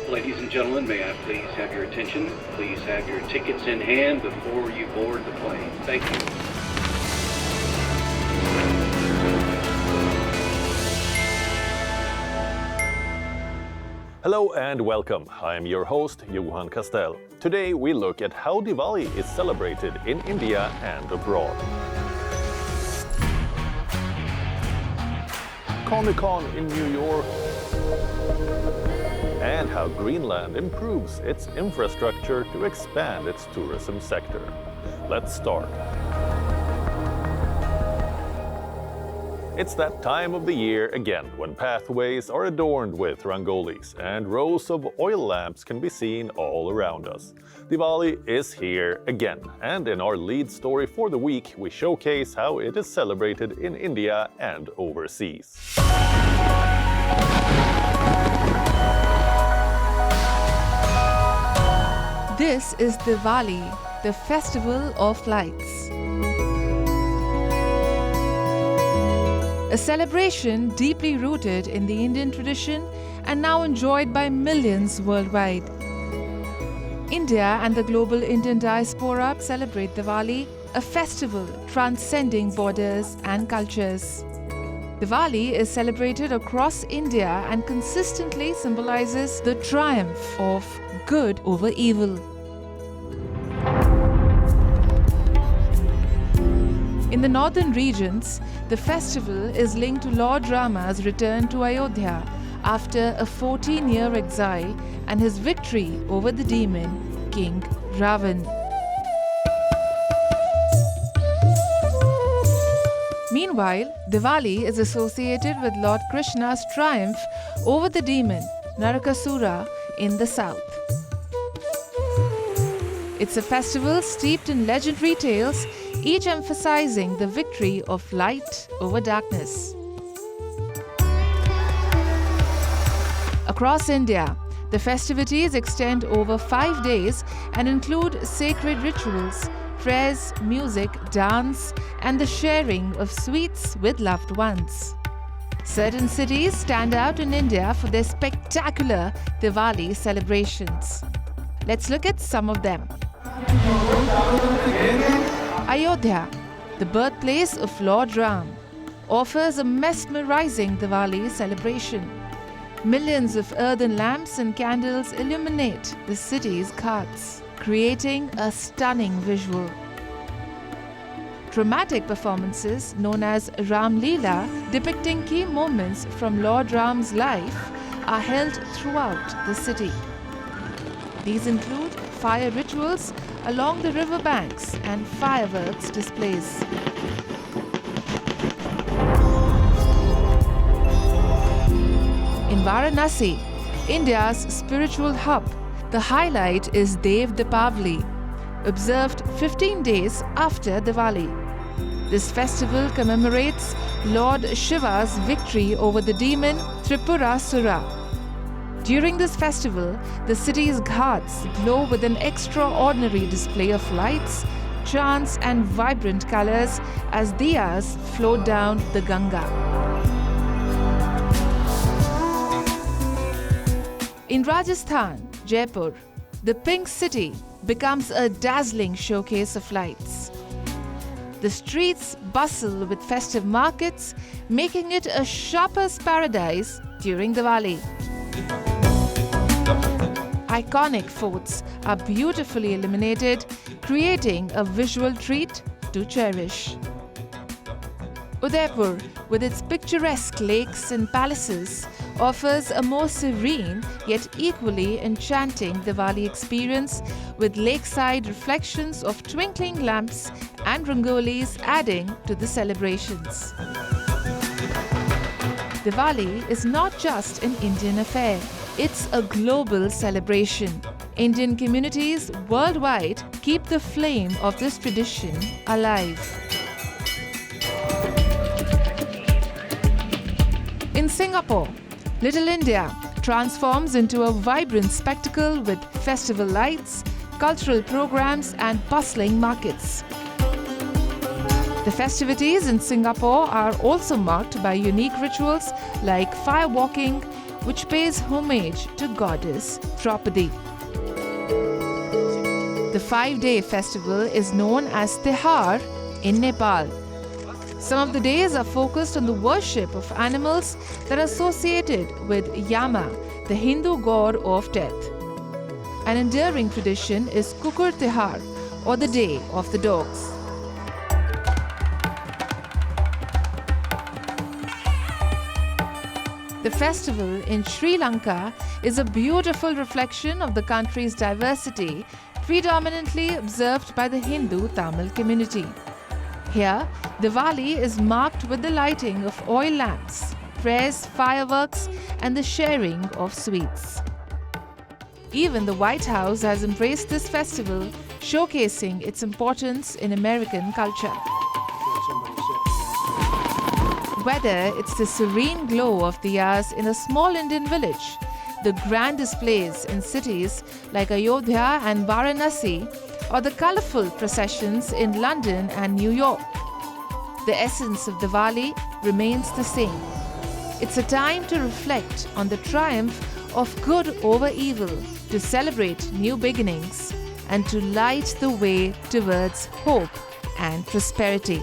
Ladies and gentlemen, may I please have your attention? Please have your tickets in hand before you board the plane. Thank you. Hello and welcome. I am your host, Johan Castell. Today we look at how Diwali is celebrated in India and abroad. ComicCon in New York, and how Greenland improves its infrastructure to expand its tourism sector. Let's start. It's that time of the year again when pathways are adorned with rangolis and rows of oil lamps can be seen all around us. Diwali is here again, and in our lead story for the week we showcase how it is celebrated in India and overseas. This is Diwali, the festival of lights. A celebration deeply rooted in the Indian tradition and now enjoyed by millions worldwide. India and the global Indian diaspora celebrate Diwali, a festival transcending borders and cultures. Diwali is celebrated across India and consistently symbolizes the triumph of good over evil. In the northern regions, the festival is linked to Lord Rama's return to Ayodhya after a 14-year exile and his victory over the demon, King Ravan. Meanwhile, Diwali is associated with Lord Krishna's triumph over the demon, Narakasura, in the south. It's a festival steeped in legendary tales, each emphasizing the victory of light over darkness. Across India, the festivities extend over 5 days and include sacred rituals, prayers, music, dance, and the sharing of sweets with loved ones. Certain cities stand out in India for their spectacular Diwali celebrations. Let's look at some of them. Ayodhya, the birthplace of Lord Ram, offers a mesmerizing Diwali celebration. Millions of earthen lamps and candles illuminate the city's ghats, creating a stunning visual. Dramatic performances known as Ram Leela, depicting key moments from Lord Ram's life, are held throughout the city. These include fire rituals along the river banks and fireworks displays. In Varanasi, India's spiritual hub, the highlight is Dev Deepavali, observed 15 days after Diwali. This festival commemorates Lord Shiva's victory over the demon Tripurasura. During this festival, the city's ghats glow with an extraordinary display of lights, chants and vibrant colors as diyas float down the Ganga. In Rajasthan, Jaipur, the Pink City becomes a dazzling showcase of lights. The streets bustle with festive markets, making it a shopper's paradise during Diwali. Iconic forts are beautifully illuminated, creating a visual treat to cherish. Udaipur, with its picturesque lakes and palaces, offers a more serene yet equally enchanting Diwali experience with lakeside reflections of twinkling lamps and rangolis adding to the celebrations. Diwali is not just an Indian affair. It's a global celebration. Indian communities worldwide keep the flame of this tradition alive. In Singapore, Little India transforms into a vibrant spectacle with festival lights, cultural programs, and bustling markets. The festivities in Singapore are also marked by unique rituals like fire walking, which pays homage to goddess Draupadi. The 5-day festival is known as Tihar in Nepal. Some of the days are focused on the worship of animals that are associated with Yama, the Hindu god of death. An enduring tradition is Kukur Tihar, or the Day of the Dogs. The festival in Sri Lanka is a beautiful reflection of the country's diversity, predominantly observed by the Hindu Tamil community. Here, Diwali is marked with the lighting of oil lamps, prayers, fireworks, and the sharing of sweets. Even the White House has embraced this festival, showcasing its importance in American culture. Whether it's the serene glow of diyas in a small Indian village, the grand displays in cities like Ayodhya and Varanasi, or the colorful processions in London and New York, the essence of Diwali remains the same. It's a time to reflect on the triumph of good over evil, to celebrate new beginnings, and to light the way towards hope and prosperity.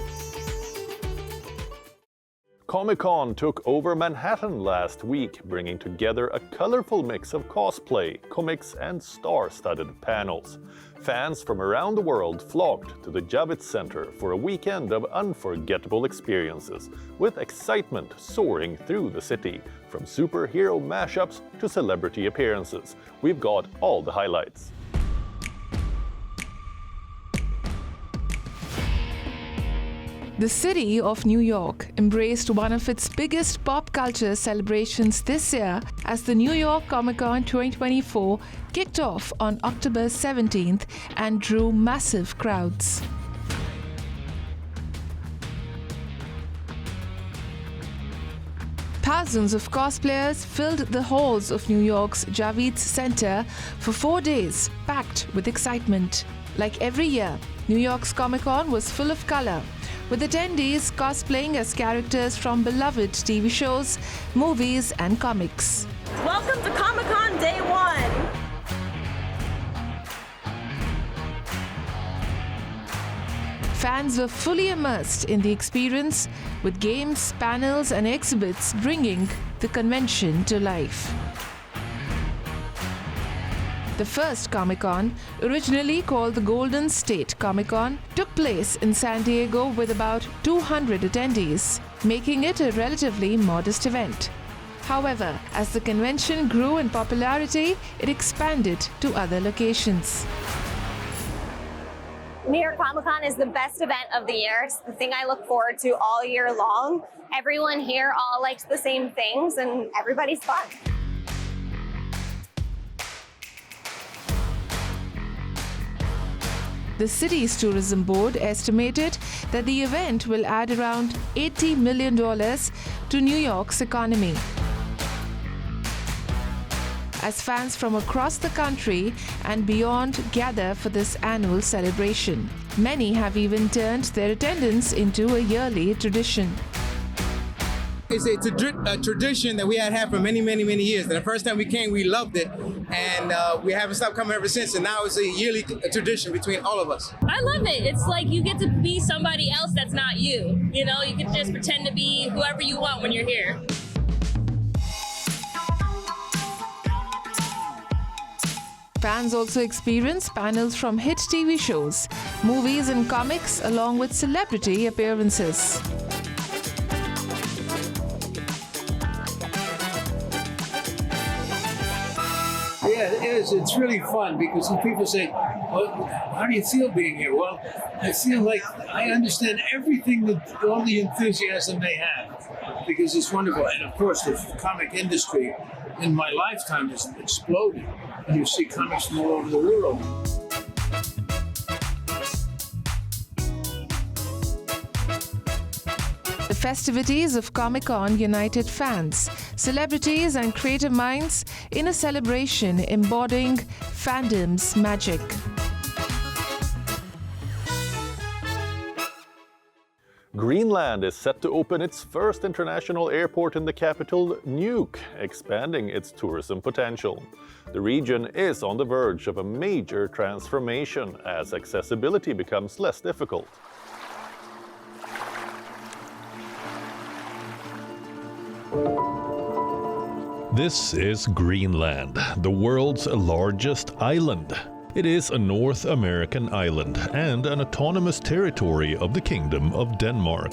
ComicCon took over Manhattan last week, bringing together a colorful mix of cosplay, comics, and star-studded panels. Fans from around the world flocked to the Javits Center for a weekend of unforgettable experiences, with excitement soaring through the city, from superhero mashups to celebrity appearances. We've got all the highlights. The city of New York embraced one of its biggest pop culture celebrations this year as the New York ComicCon 2024 kicked off on October 17th and drew massive crowds. Thousands of cosplayers filled the halls of New York's Javits Center for 4 days, packed with excitement. Like every year, New York's ComicCon was full of color, with attendees cosplaying as characters from beloved TV shows, movies, and comics. Welcome to ComicCon Day 1! Fans were fully immersed in the experience, with games, panels, and exhibits bringing the convention to life. The first Comic-Con, originally called the Golden State Comic-Con, took place in San Diego with about 200 attendees, making it a relatively modest event. However, as the convention grew in popularity, it expanded to other locations. New York Comic Con is the best event of the year. It's the thing I look forward to all year long. Everyone here all likes the same things and everybody's fun. The city's tourism board estimated that the event will add around $80 million to New York's economy. As fans from across the country and beyond gather for this annual celebration, many have even turned their attendance into a yearly tradition. It's a tradition that we had for many years. And the first time we came, we loved it, and we haven't stopped coming ever since. And now it's a yearly tradition between all of us. I love it. It's like you get to be somebody else that's not you. You know, you can just pretend to be whoever you want when you're here. Fans also experience panels from hit TV shows, movies, and comics, along with celebrity appearances. Yeah, it is. It's really fun because when people say, well, how do you feel being here? Well, I feel like I understand everything that all the enthusiasm they have because it's wonderful. And of course, the comic industry in my lifetime has exploded. And you see comics from all over the world. The festivities of Comic-Con united fans, celebrities, and creative minds in a celebration embodying fandom's magic. Greenland is set to open its first international airport in the capital, Nuuk, expanding its tourism potential. The region is on the verge of a major transformation as accessibility becomes less difficult. This is Greenland, the world's largest island. It is a North American island and an autonomous territory of the Kingdom of Denmark.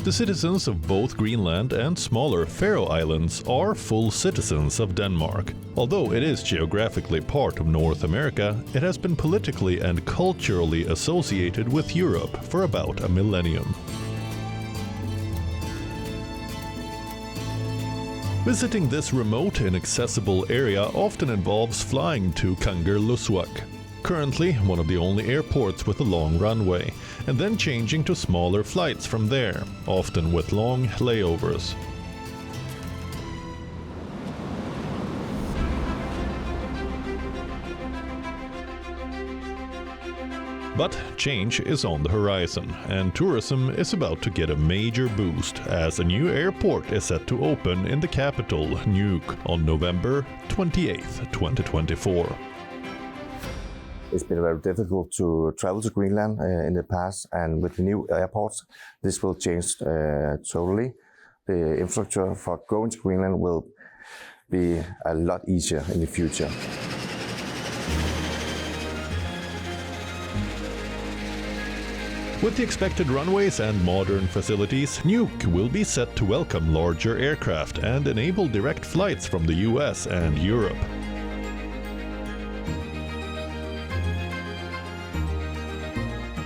The citizens of both Greenland and smaller Faroe Islands are full citizens of Denmark. Although it is geographically part of North America, it has been politically and culturally associated with Europe for about a millennium. Visiting this remote, inaccessible area often involves flying to Kangerlussuaq, currently one of the only airports with a long runway, and then changing to smaller flights from there, often with long layovers. But change is on the horizon, and tourism is about to get a major boost as a new airport is set to open in the capital, Nuuk, on November 28, 2024. It's been very difficult to travel to Greenland in the past, and with the new airports, this will change totally. The infrastructure for going to Greenland will be a lot easier in the future. With the expected runways and modern facilities, Nuuk will be set to welcome larger aircraft and enable direct flights from the US and Europe.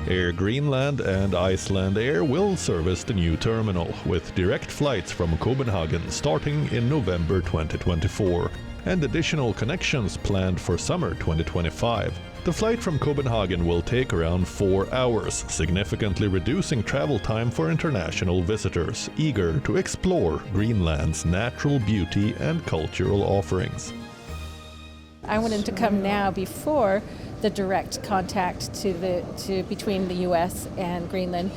Air Greenland and Iceland Air will service the new terminal, with direct flights from Copenhagen starting in November 2024, and additional connections planned for summer 2025. The flight from Copenhagen will take around 4 hours, significantly reducing travel time for international visitors eager to explore Greenland's natural beauty and cultural offerings. I wanted to come now before the direct contact between the US and Greenland,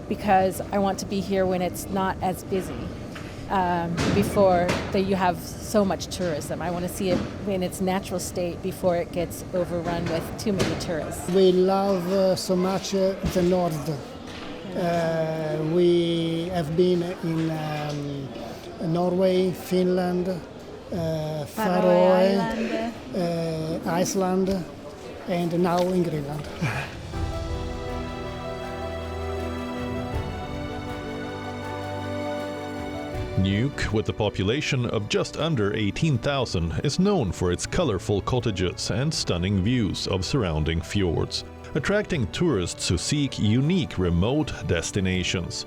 because I want to be here when it's not as busy. Before you have so much tourism. I want to see it in its natural state before it gets overrun with too many tourists. We love so much the north. We have been in Norway, Finland, Faroe, Iceland, and now in Greenland. Nuuk, with a population of just under 18,000, is known for its colorful cottages and stunning views of surrounding fjords, attracting tourists who seek unique remote destinations.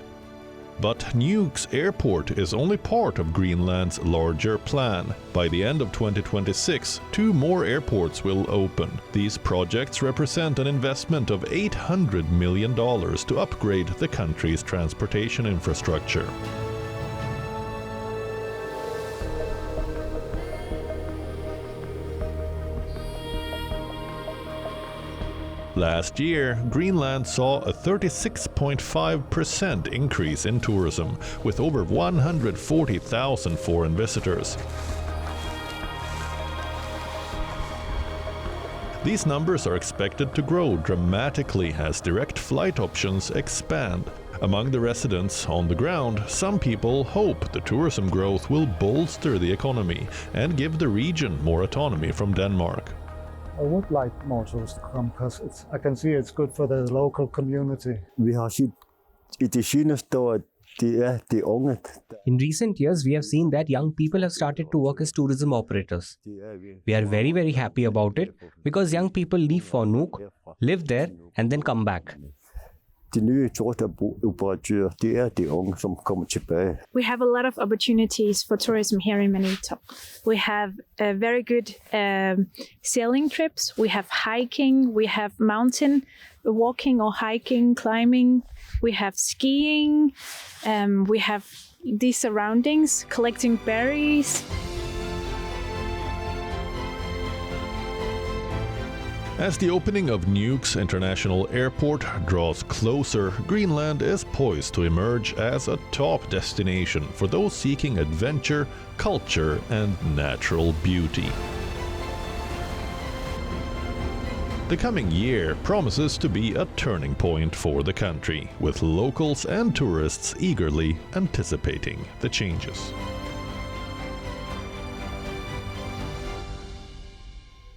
But Nuuk's airport is only part of Greenland's larger plan. By the end of 2026, 2 more airports will open. These projects represent an investment of $800 million to upgrade the country's transportation infrastructure. Last year, Greenland saw a 36.5% increase in tourism, with over 140,000 foreign visitors. These numbers are expected to grow dramatically as direct flight options expand. Among the residents on the ground, some people hope the tourism growth will bolster the economy and give the region more autonomy from Denmark. I would like more tourists to come because I can see it's good for the local community. In recent years, we have seen that young people have started to work as tourism operators. We are very, very happy about it because young people leave for Nuuk, live there, and then come back. De nye turistoperatører, det er de unge, som kommer tilbage. We have a lot of opportunities for tourism here in Maniitsoq. We have very good sailing trips. We have hiking. We have mountain walking or hiking, climbing. We have skiing. We have these surroundings, collecting berries. As the opening of Nuuk's International Airport draws closer, Greenland is poised to emerge as a top destination for those seeking adventure, culture, and natural beauty. The coming year promises to be a turning point for the country, with locals and tourists eagerly anticipating the changes.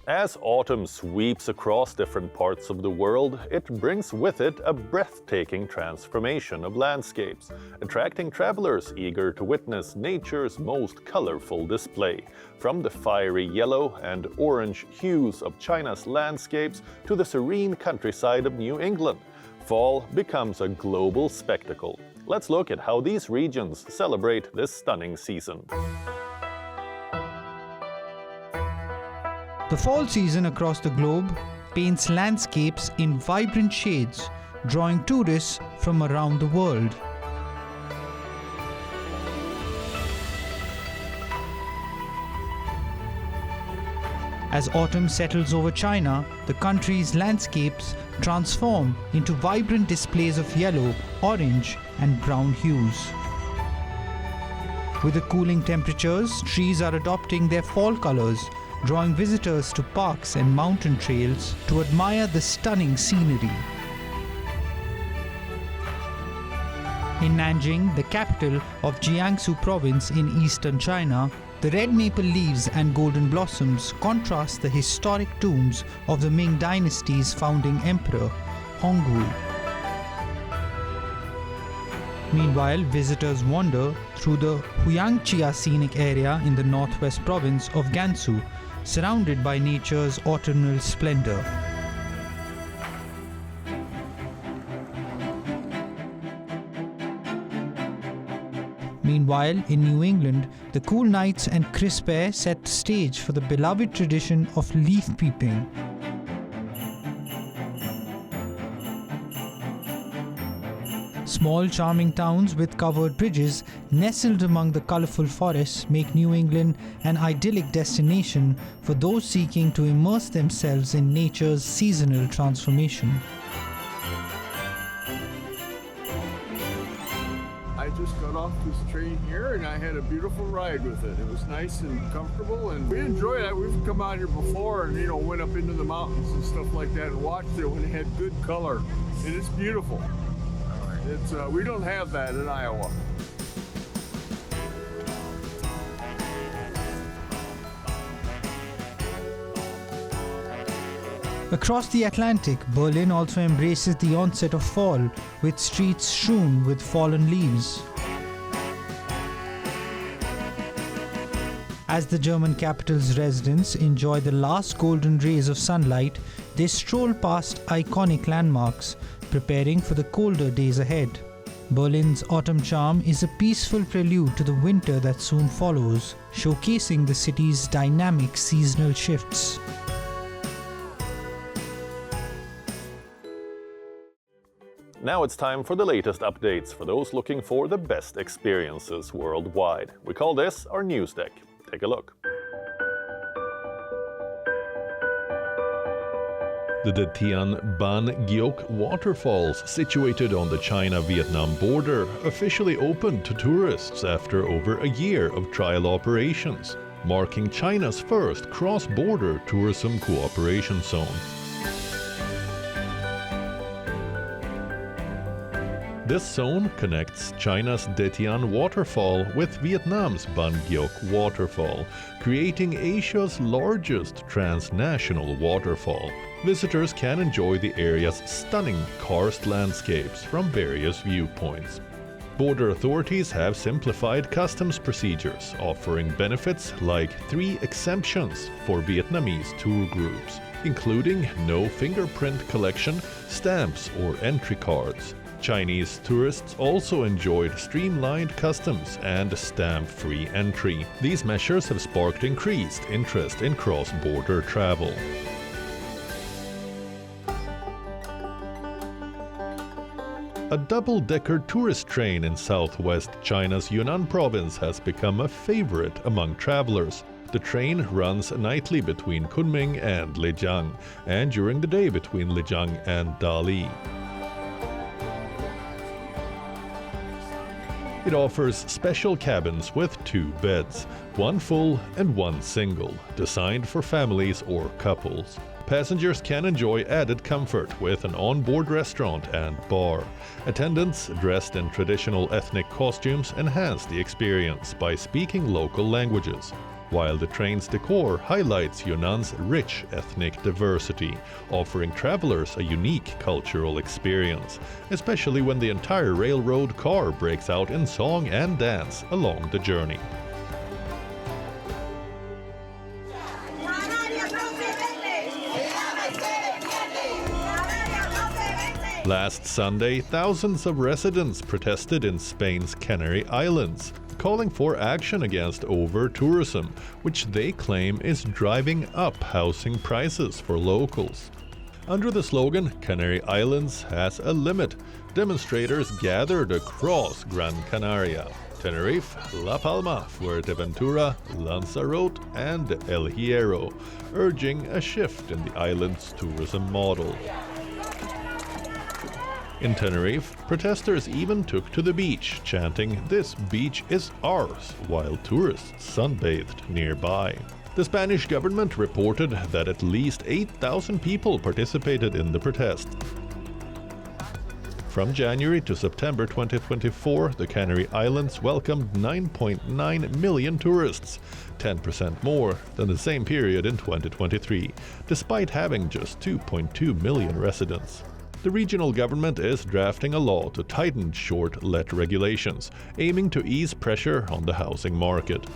As autumn sweeps across different parts of the world, it brings with it a breathtaking transformation of landscapes, attracting travelers eager to witness nature's most colorful display, from the fiery yellow and orange hues of China's landscapes to the serene countryside of New England. Fall becomes a global spectacle. Let's look at how these regions celebrate this stunning season. The fall season across the globe paints landscapes in vibrant shades, drawing tourists from around the world. As autumn settles over China, the country's landscapes transform into vibrant displays of yellow, orange, and brown hues. With the cooling temperatures, trees are adopting their fall colors, drawing visitors to parks and mountain trails to admire the stunning scenery. In Nanjing, the capital of Jiangsu province in eastern China, the red maple leaves and golden blossoms contrast the historic tombs of the Ming dynasty's founding emperor, Hongwu. Meanwhile, visitors wander through the Huangqia scenic area in the northwest province of Gansu, surrounded by nature's autumnal splendor. Meanwhile, in New England, the cool nights and crisp air set the stage for the beloved tradition of leaf peeping. Small charming towns with covered bridges nestled among the colorful forests make New England an idyllic destination for those seeking to immerse themselves in nature's seasonal transformation. I just got off this train here and I had a beautiful ride with it. It was nice and comfortable and we enjoyed it. We've come out here before and went up into the mountains and stuff like that and watched it when it had good color. And it's beautiful. We don't have that in Iowa. Across the Atlantic, Berlin also embraces the onset of fall, with streets strewn with fallen leaves. As the German capital's residents enjoy the last golden rays of sunlight, they stroll past iconic landmarks, preparing for the colder days ahead. Berlin's autumn charm is a peaceful prelude to the winter that soon follows, showcasing the city's dynamic seasonal shifts. Now it's time for the latest updates for those looking for the best experiences worldwide. We call this our news deck. Take a look. The Đại Tian Ban Giok waterfalls, situated on the China-Vietnam border, officially opened to tourists after over a year of trial operations, marking China's first cross-border tourism cooperation zone. This zone connects China's Đại Tian waterfall with Vietnam's Ban Giok waterfall, creating Asia's largest transnational waterfall. Visitors can enjoy the area's stunning karst landscapes from various viewpoints. Border authorities have simplified customs procedures, offering benefits like 3 exemptions for Vietnamese tour groups, including no fingerprint collection, stamps, or entry cards. Chinese tourists also enjoyed streamlined customs and stamp-free entry. These measures have sparked increased interest in cross-border travel. A double-decker tourist train in southwest China's Yunnan province has become a favorite among travelers. The train runs nightly between Kunming and Lijiang, and during the day between Lijiang and Dwali. It offers special cabins with 2 beds, one full and one single, designed for families or couples. Passengers can enjoy added comfort with an on-board restaurant and bar. Attendants dressed in traditional ethnic costumes enhance the experience by speaking local languages, while the train's decor highlights Yunnan's rich ethnic diversity, offering travelers a unique cultural experience, especially when the entire railroad car breaks out in song and dance along the journey. Last Sunday, thousands of residents protested in Spain's Canary Islands, calling for action against over-tourism, which they claim is driving up housing prices for locals. Under the slogan, Canary Islands has a limit, demonstrators gathered across Gran Canaria, Tenerife, La Palma, Fuerteventura, Lanzarote, and El Hierro, urging a shift in the island's tourism model. In Tenerife, protesters even took to the beach, chanting, "This beach is ours," while tourists sunbathed nearby. The Spanish government reported that at least 8,000 people participated in the protest. From January to September 2024, the Canary Islands welcomed 9.9 million tourists, 10% more than the same period in 2023, despite having just 2.2 million residents. The regional government is drafting a law to tighten short-let regulations, aiming to ease pressure on the housing market.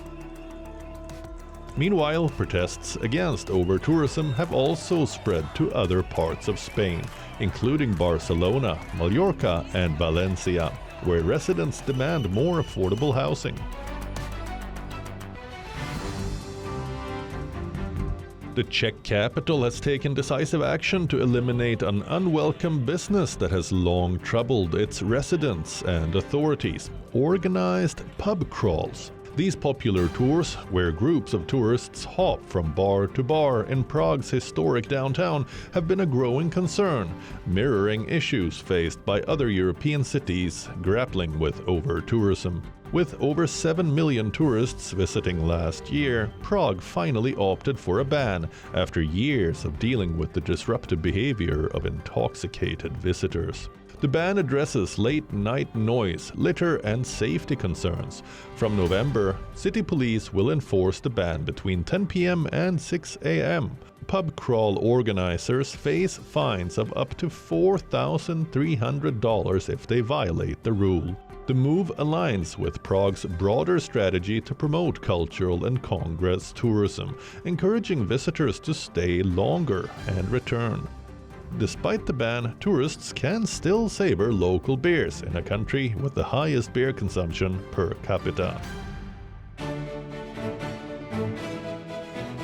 Meanwhile, protests against over-tourism have also spread to other parts of Spain, including Barcelona, Mallorca, and Valencia, where residents demand more affordable housing. The Czech capital has taken decisive action to eliminate an unwelcome business that has long troubled its residents and authorities: organized pub crawls. These popular tours, where groups of tourists hop from bar to bar in Prague's historic downtown, have been a growing concern, mirroring issues faced by other European cities grappling with over-tourism. With over 7 million tourists visiting last year, Prague finally opted for a ban after years of dealing with the disruptive behavior of intoxicated visitors. The ban addresses late-night noise, litter, and safety concerns. From November, city police will enforce the ban between 10 p.m. and 6 a.m. Pub crawl organizers face fines of up to $4,300 if they violate the rule. The move aligns with Prague's broader strategy to promote cultural and congress tourism, encouraging visitors to stay longer and return. Despite the ban, tourists can still savor local beers in a country with the highest beer consumption per capita.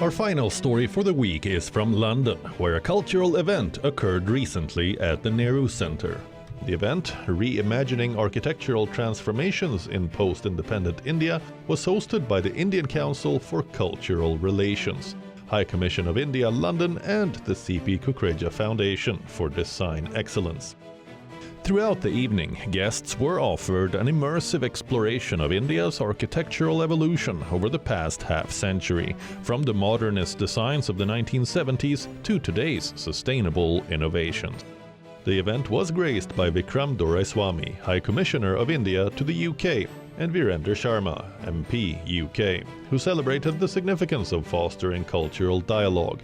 Our final story for the week is from London, where a cultural event occurred recently at the Nehru Centre. The event, Reimagining Architectural Transformations in Post-Independent India, was hosted by the Indian Council for Cultural Relations, High Commission of India, London, and the C.P. Kukreja Foundation for Design Excellence. Throughout the evening, guests were offered an immersive exploration of India's architectural evolution over the past half-century, from the modernist designs of the 1970s to today's sustainable innovations. The event was graced by Vikram Doraiswamy, High Commissioner of India to the UK, and Virender Sharma, MP UK, who celebrated the significance of fostering cultural dialogue.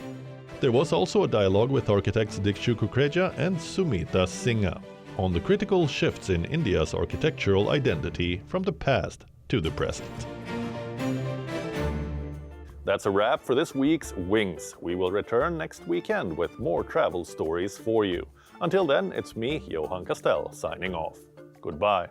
There was also a dialogue with architects Dikshu Kukreja and Sumita Singha on the critical shifts in India's architectural identity from the past to the present. That's a wrap for this week's Wings. We will return next weekend with more travel stories for you. Until then, it's me, Johan Castell, signing off. Goodbye.